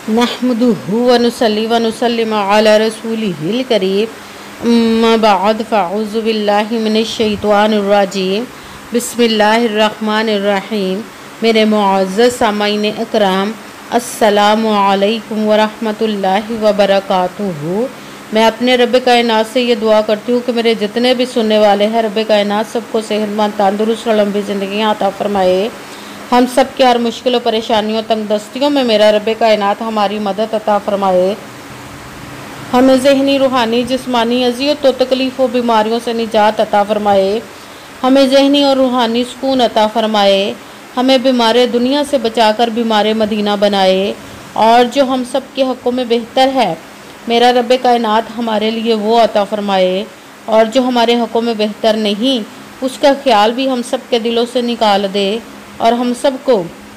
नहमदुहु व नुसल्ली व नुसल्लिमु अला रसूलिहिल करीम अम्मा बाद फ़अऊज़ु बिल्लाहि मिनश शैतानिर रजीम बिस्मिल्लाहिर रहमानिर रहीम। मेरे मुअज़्ज़ज़ सामाईन इकराम, अस्सलामु अलैकुम व रहमतुल्लाहि व बरकातुहू। मैं अपने रब कायनात से ये दुआ करती हूँ कि मेरे जितने भी सुनने वाले हैं, रब कायनात सबको सेहतमंद, तंदुरुस्त और लंबी ज़िंदगी अता फरमाए। हम सब के हर मुश्किलों, परेशानियों, तंगदस्तियों में मेरा रब कायनात हमारी मदद अता फरमाए। हमें ज़हनी, रूहानी, जिस्मानी अज़ियतों, तकलीफ़ों, बीमारियों से निजात अता फरमाए। हमें ज़हनी और रूहानी सुकून अता फरमाए। हमें बीमार दुनिया से बचाकर बीमार मदीना बनाए। और जो हम सब के हक़ों में बेहतर है, मेरा रब कायनात हमारे लिए वो अता फरमाए। और जो हमारे हक़ों में बेहतर नहीं, उसका ख्याल भी हम सब के दिलों से निकाल दे और हम सबको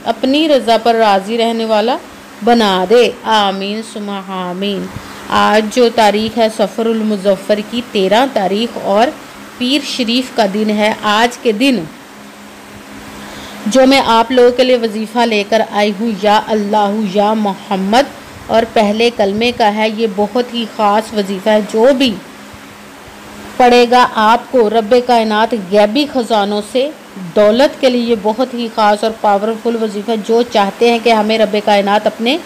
अपनी रज़ा पर राज़ी रहने वाला बना दे। आमीन सुम्मा आमीन। आज जो तारीख़ है सफ़रुल मुज़फ़्फ़र की 13 तारीख़ और पीर शरीफ का दिन है। आज के दिन जो मैं आप लोगों के लिए वजीफ़ा लेकर आई हूँ, या अल्लाह या मोहम्मद, और पहले कलमे का है। ये बहुत ही ख़ास वजीफ़ा है। जो भी पढ़ेगा आपको रब कायनात गैबी ख़जानों से दौलत के लिए बहुत ही ख़ास और पावरफुल वजीफ़ा। जो चाहते हैं कि हमें रब कायनात अपने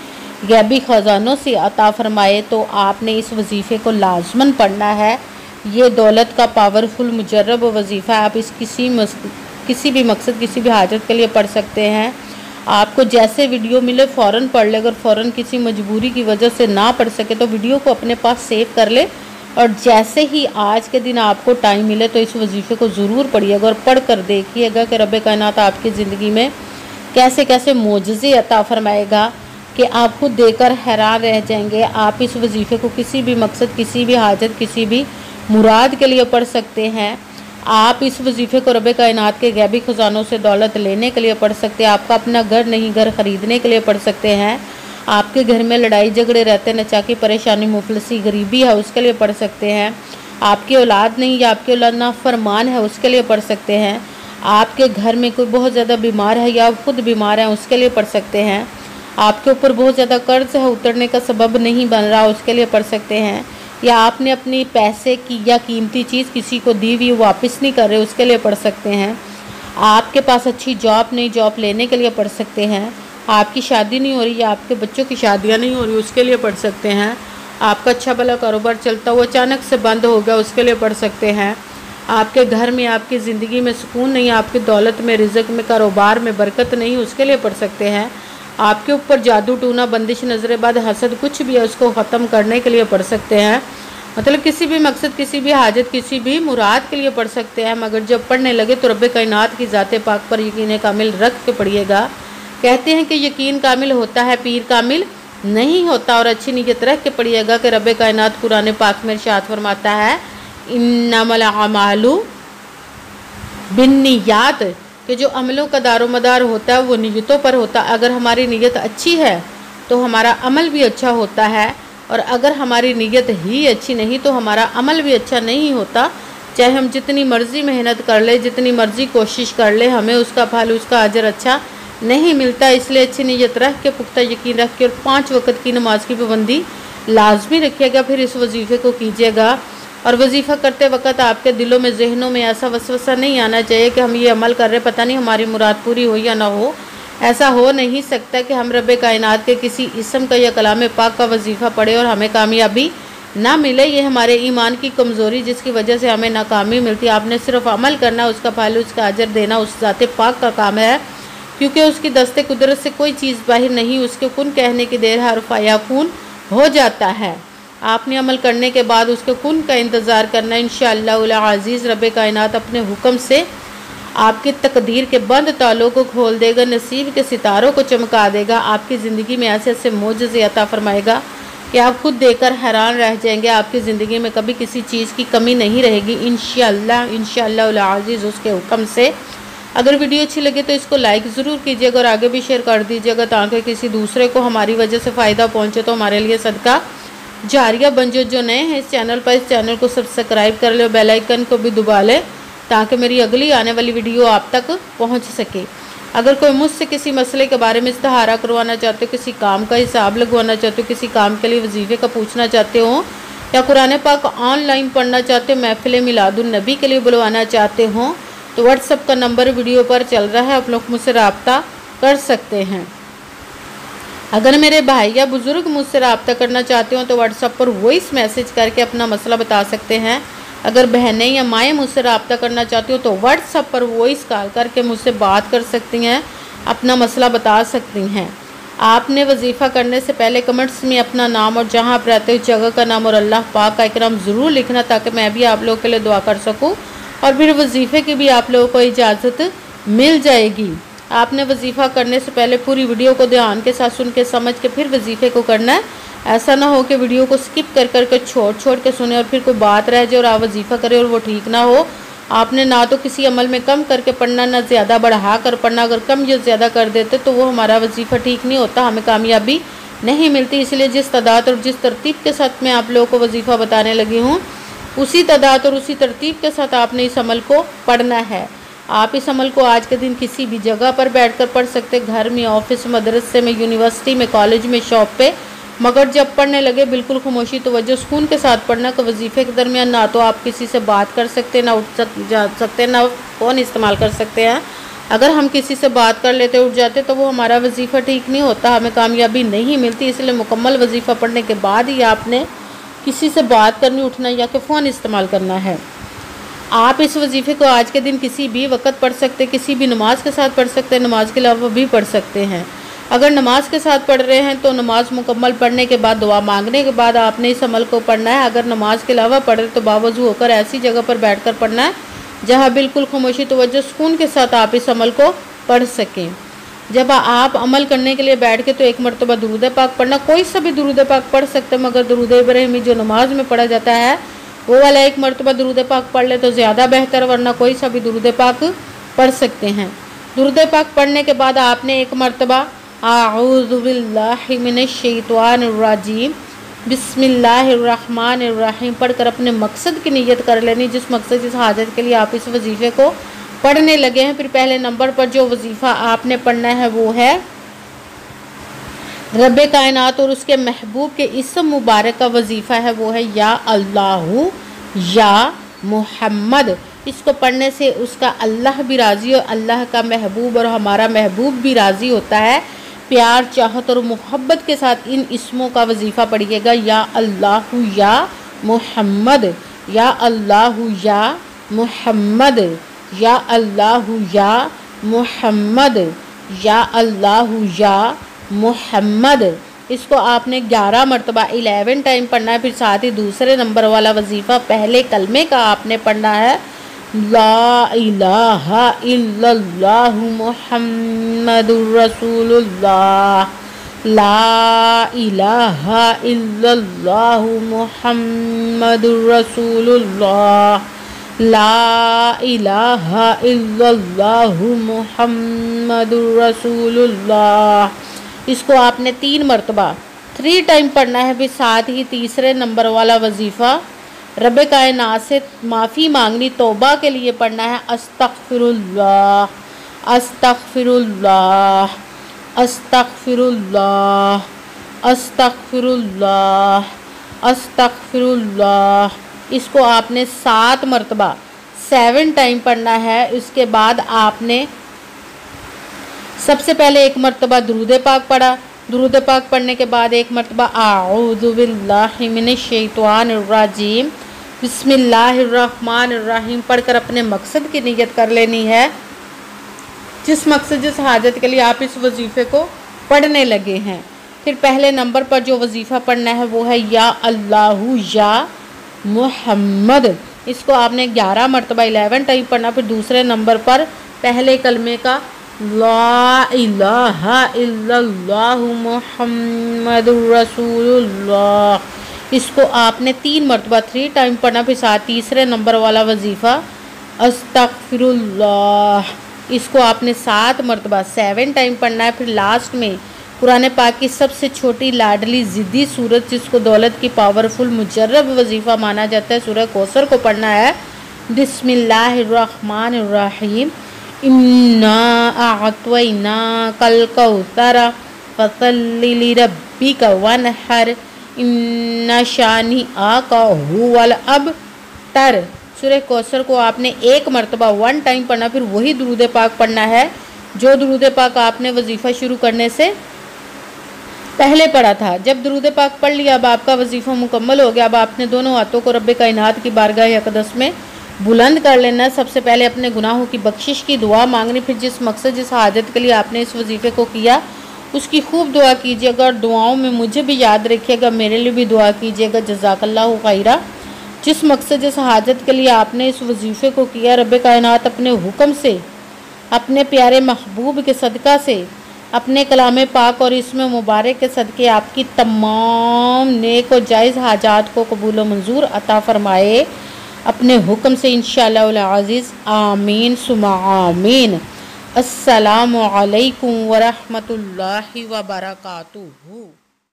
गैबी ख़जानों से अता फ़रमाए, तो आपने इस वजीफ़े को लाजमन पढ़ना है। ये दौलत का पावरफुल मुजर्रब वजीफ़ा। आप इस किसी भी मकसद, किसी भी हाजत के लिए पढ़ सकते हैं। आपको जैसे वीडियो मिले फ़ौरन पढ़ ले। अगर फ़ौरन किसी मजबूरी की वजह से ना पढ़ सके तो वीडियो को अपने पास सेव कर ले, और जैसे ही आज के दिन आपको टाइम मिले तो इस वजीफ़े को ज़रूर पढ़िएगा और पढ़ कर देखिएगा कि रब कायनात आपकी ज़िंदगी में कैसे कैसे मोजज़े अता फ़रमाएगा कि आप खुद देखकर हैरान रह जाएंगे। आप इस वजीफ़े को किसी भी मकसद, किसी भी हाजत, किसी भी मुराद के लिए पढ़ सकते हैं। आप इस वजीफ़े को रब कायनात के गैबी ख़जानों से दौलत लेने के लिए पढ़ सकते हैं। आपका अपना घर नहीं, घर ख़रीदने के लिए पढ़ सकते हैं। आपके घर में लड़ाई झगड़े रहते, नचाकी, परेशानी, मुफलसी, गरीबी है, उसके लिए पढ़ सकते हैं। आपकी औलाद नहीं या आपकी औलाद नाफरमान है, उसके लिए पढ़ सकते हैं। आपके घर में कोई बहुत ज़्यादा बीमार है या खुद बीमार है, उसके लिए पढ़ सकते हैं। आपके ऊपर बहुत ज़्यादा कर्ज है, उतरने का सबब नहीं बन रहा, उसके लिए पढ़ सकते हैं। या आपने अपनी पैसे की या कीमती चीज़ किसी को दी हुई वापस नहीं कर रहे, उसके लिए पढ़ सकते हैं। आपके पास अच्छी जॉब नहीं, जॉब लेने के लिए पढ़ सकते हैं। आपकी शादी नहीं हो रही या आपके बच्चों की शादियां नहीं हो रही, उसके लिए पढ़ सकते हैं। आपका अच्छा भला कारोबार चलता हुआ अचानक से बंद हो गया, उसके लिए पढ़ सकते हैं। आपके घर में, आपकी ज़िंदगी में सुकून नहीं, आपकी दौलत में, रिज़्क़ में, कारोबार में बरकत नहीं, उसके लिए पढ़ सकते हैं। आपके ऊपर जादू टूना, बंदिश, नजरेबाद, हसद कुछ भी है, उसको ख़त्म करने के लिए पढ़ सकते हैं। मतलब किसी भी मकसद, किसी भी हाजत, किसी भी मुराद के लिए पढ़ सकते हैं। मगर जब पढ़ने लगे तो रब कायनात की ज़ात पाक पर यकीन कामिल रख के पढ़िएगा। कहते हैं कि यकीन कामिल होता है, पीर कामिल नहीं होता। और अच्छी नीयत रख के पढ़िएगा कि रब कायनात कुरान पाक में इरशाद फरमाता है, इन्नमल अमालु बिन्नियात, कि जो अमलों का दारोमदार होता है वो नीयतों पर होता है। अगर हमारी नीयत अच्छी है तो हमारा अमल भी अच्छा होता है, और अगर हमारी नीयत ही अच्छी नहीं तो हमारा अमल भी अच्छा नहीं होता। चाहे हम जितनी मर्ज़ी मेहनत कर ले, जितनी मर्ज़ी कोशिश कर ले, हमें उसका फल, उसका अजर अच्छा नहीं मिलता। इसलिए अच्छी नीयत रख के, पुख्ता यकीन रख के, और 5 वक्त की नमाज की पाबंदी लाजमी रखिएगा। फिर इस वजीफ़े को कीजिएगा। और वजीफ़ा करते वक्त आपके दिलों में, जहनों में ऐसा वसवसा नहीं आना चाहिए कि हम ये अमल कर रहे, पता नहीं हमारी मुराद पूरी हो या ना हो। ऐसा हो नहीं सकता कि हम रब कायनात के किसी इस्म का या कलाम पाक का वजीफ़ा पढ़े और हमें कामयाबी ना मिले। ये हमारे ईमान की कमज़ोरी, जिसकी वजह से हमें नाकामी मिलती है। आपने सिर्फ अमल करना, उसका फल, उसका अजर देना उस ज़ात पाक का काम है, क्योंकि उसकी दस्ते कुदरत से कोई चीज़ बाहर नहीं। उसके कुन कहने की देर हर फ़याकून हो जाता है। आपने अमल करने के बाद उसके कुन का इंतज़ार करना। इंशाअल्लाह अज़ीज़ रब कायनात अपने हुक्म से आपकी तकदीर के बंद तालों को खोल देगा, नसीब के सितारों को चमका देगा। आपकी ज़िंदगी में ऐसे ऐसे मोजज़े अता फरमाएगा कि आप खुद देखकर हैरान रह जाएंगे। आपकी ज़िंदगी में कभी किसी चीज़ की कमी नहीं रहेगी इंशाअल्लाह अज़ीज़ उसके हुक्म से। अगर वीडियो अच्छी लगे तो इसको लाइक ज़रूर कीजिएगा और आगे भी शेयर कर दीजिएगा, ताकि किसी दूसरे को हमारी वजह से फ़ायदा पहुँचे तो हमारे लिए सदका जारिया बन जाए। जो नए हैं इस चैनल पर, इस चैनल को सब्सक्राइब कर ले, बेल आइकन को भी दबा लें, ताकि मेरी अगली आने वाली वीडियो आप तक पहुंच सके। अगर कोई मुझसे किसी मसले के बारे में इस्तिहारा करवाना चाहते हो, किसी काम का हिसाब लगवाना चाहते हो, किसी काम के लिए वजीफ़े का पूछना चाहते हो, या कुरान पाक ऑनलाइन पढ़ना चाहते हो, महफिल मिलादुन नबी के लिए बुलवाना चाहते हो, तो व्हाट्सअप का नंबर वीडियो पर चल रहा है, आप लोग मुझसे रब्ता कर सकते हैं। अगर मेरे भाई या बुज़ुर्ग मुझसे रब्ता करना चाहते हो तो व्हाट्सअप पर वॉइस मैसेज करके अपना मसला बता सकते हैं। अगर बहनें या माएँ मुझसे रब्ता करना चाहती हो तो व्हाट्सअप पर वॉइस कॉल करके मुझसे बात कर सकती हैं, अपना मसला बता सकती हैं। आपने वजीफ़ा करने से पहले कमेंट्स में अपना नाम और जहाँ आप रहते हो जगह का नाम और अल्लाह पाक का इकराम ज़रूर लिखना, ताकि मैं भी आप लोगों के लिए दुआ कर सकूँ और फिर वजीफ़े की भी आप लोगों को इजाज़त मिल जाएगी। आपने वजीफ़ा करने से पहले पूरी वीडियो को ध्यान के साथ सुन के समझ के फिर वजीफ़े को करना है। ऐसा ना हो कि वीडियो को स्किप कर कर छोड़ के सुने और फिर कोई बात रह जाए और आप वजीफ़ा करें और वो ठीक ना हो। आपने ना तो किसी अमल में कम करके पढ़ना, ना ज़्यादा बढ़ा कर पढ़ना। अगर कम या ज़्यादा कर देते तो वो हमारा वजीफ़ा ठीक नहीं होता, हमें कामयाबी नहीं मिलती। इसलिए जिस तादाद और जिस तरतीब के साथ मैं आप लोगों को वजीफ़ा बताने लगी हूँ, उसी तादाद और उसी तरतीब के साथ आपने इस अमल को पढ़ना है। आप इस अमल को आज के दिन किसी भी जगह पर बैठकर पढ़ सकते, घर में, ऑफिस, मदरसे में, यूनिवर्सिटी में, कॉलेज में, शॉप पे। मगर जब पढ़ने लगे बिल्कुल खामोशी तवज्जो सुकून के साथ पढ़ना कि वजीफ़े के दरमियान ना तो आप किसी से बात कर सकते, ना उठ जा सकते, ना फ़ोन इस्तेमाल कर सकते हैं। अगर हम किसी से बात कर लेते, उठ जाते, तो वो हमारा वजीफ़ा ठीक नहीं होता, हमें कामयाबी नहीं मिलती। इसलिए मुकम्मल वजीफ़ा पढ़ने के बाद ही आपने किसी से बात करनी, उठना या कि फ़ोन इस्तेमाल करना है। आप इस वजीफ़े को आज के दिन किसी भी वक्त पढ़ सकते, किसी भी नमाज के साथ पढ़ सकते, नमाज के अलावा भी पढ़ सकते हैं। अगर नमाज के साथ पढ़ रहे हैं तो नमाज मुकम्मल पढ़ने के बाद, दुआ मांगने के बाद आपने इस अमल को पढ़ना है। अगर नमाज के अलावा पढ़ रहे तो बावजू होकर ऐसी जगह पर बैठकर पढ़ना है जहाँ बिल्कुल खामोशी तवज्जो सुकून के साथ आप इस अमल को पढ़ सकें। जब आप अमल करने के लिए बैठ के तो एक मरतबा दुरूद पाक पढ़ना, कोई सा भी दुरूद पाक पढ़ सकते, मगर दुरूद इब्राहिमी जो नमाज में पढ़ा जाता है वो वाला एक मरतबा दुरूद पाक पढ़ ले तो ज़्यादा बेहतर, वरना कोई सा भी दुरूद पाक पढ़ सकते हैं। दुरूद पाक पढ़ने के बाद आपने एक मरतबा आऊज़ु बिल्लाहि मिनश शैतानिर रजीम बिस्मिल्लाहिर रहमानिर रहीम पढ़कर अपने मकसद की नियत कर लेनी, जिस मकसद, जिस हाजत के लिए आप इस वजीफ़े को पढ़ने लगे हैं। फिर पहले नंबर पर जो वजीफ़ा आपने पढ़ना है वो है रब कायनात और उसके महबूब के इसम मुबारक का वजीफ़ा है, वो है या अल्लाहु या मुहम्मद। इसको पढ़ने से उसका अल्लाह भी राज़ी और अल्लाह का महबूब और हमारा महबूब भी राज़ी होता है। प्यार, चाहत और मोहब्बत के साथ इन इसमों का वजीफ़ा पढ़िएगा, या अल्लाहु या मुहम्मद, या अल्लाहु या मुहम्मद, या अल्लाहु या मुहम्मद, या अल्लाहु या मुहम्मद। इसको आपने 11 मरतबा 11 टाइम पढ़ना है। फिर साथ ही दूसरे नंबर वाला वजीफ़ा पहले कलमे का आपने पढ़ना है, ला इलाहा इल्लल्लाहु मुहम्मदुर रसूलुल्लाह, ला इलाहा इल्लल्लाहु मुहम्मदुर रसूलुल्लाह, ला इलाहा इल्लल्लाहु मुहम्मदुर रसूलुल्लाह। इसको आपने 3 मरतबा 3 टाइम पढ़ना है। फिर साथ ही तीसरे नंबर वाला वजीफ़ा रब कायनात से माफ़ी मांगनी, तौबा के लिए पढ़ना है, अस्तगफिरुल्लाह, अस्तगफिरुल्लाह, अस्तगफिरुल्लाह, अस्तगफिरुल्लाह, अस्तगफिरुल्लाह। इसको आपने 7 मरतबा 7 टाइम पढ़ना है। उसके बाद आपने सबसे पहले एक मरतबा दुरूद पाक पढ़ा। दुरूद पाक पढ़ने के बाद एक मरतबा आऊज़ु बिल्लाहि मिनश शैतानिर रजीम बिस्मिल्लाहिर रहमानिर रहीम पढ़कर अपने मकसद की नियत कर लेनी है, जिस मकसद, जिस हाजत के लिए आप इस वजीफ़े को पढ़ने लगे हैं। फिर पहले नंबर पर जो वजीफ़ा पढ़ना है वो है या अल्लाहु या मुहम्मद। इसको आपने 11 मरतबा 11 टाइम पढ़ना। फिर दूसरे नंबर पर पहले कलमे का ला इलाहा इल्लल्लाहु मुहम्मदुर रसूलुल्लाह, इसको आपने 3 मरतबा 3 टाइम पढ़ना। फिर साथ तीसरे नंबर वाला वजीफ़ा अस्तगफिरुल्लाह, इसको आपने 7 मरतबा 7 टाइम पढ़ना है। फिर लास्ट में कुरान पाक की सबसे छोटी लाडली ज़िद्दी सूरत, जिसको दौलत की पावरफुल मुजर्रब वजीफ़ा माना जाता है, सूरह कौसर को पढ़ना है, बिस्मिल्लाहिर्रहमानिर्रहीम इन्ना अअतैना कल कौसर फसल्लि लिरब्बिका वनहर इन्ना शानिअका हुवल अबतर। सूरह कौसर को आपने एक मरतबा 1 टाइम पढ़ना, फिर वही दुरूद पाक पढ़ना है जो दुरूद पाक आपने वजीफ़ा शुरू करने से पहले पढ़ा था। जब दुरूद पाक पढ़ लिया, अब आपका वजीफ़ा मुकम्मल हो गया। अब आपने दोनों हाथों को रब्बे कायनात की बारगाह अक़दस में बुलंद कर लेना। सबसे पहले अपने गुनाहों की बख्शिश की दुआ मांगनी, फिर जिस मकसद जिस हाजत के लिए आपने इस वजीफ़े को किया उसकी खूब दुआ कीजिएगा और दुआओं में मुझे भी याद रखिएगा, मेरे लिए भी दुआ कीजिएगा। जज़ाकल्लाहु खैरा। जिस मकसद जिस हाजत के लिए आपने इस वजीफ़े को किया, रब्बे कायनात अपने हुक्म से, अपने प्यारे महबूब के सदका से, अपने कलाम पाक और इसमें मुबारक के सदके आपकी तमाम नेक और जायज़ हाजात को कबूल व मंजूर अता फ़रमाए अपने हुक्म से इंशाअल्लाह उल अज़ीज़। आमीन सुमा आमीन। अस्सलामु अलैकुम व रहमतुल्लाहि व बरकातुहू।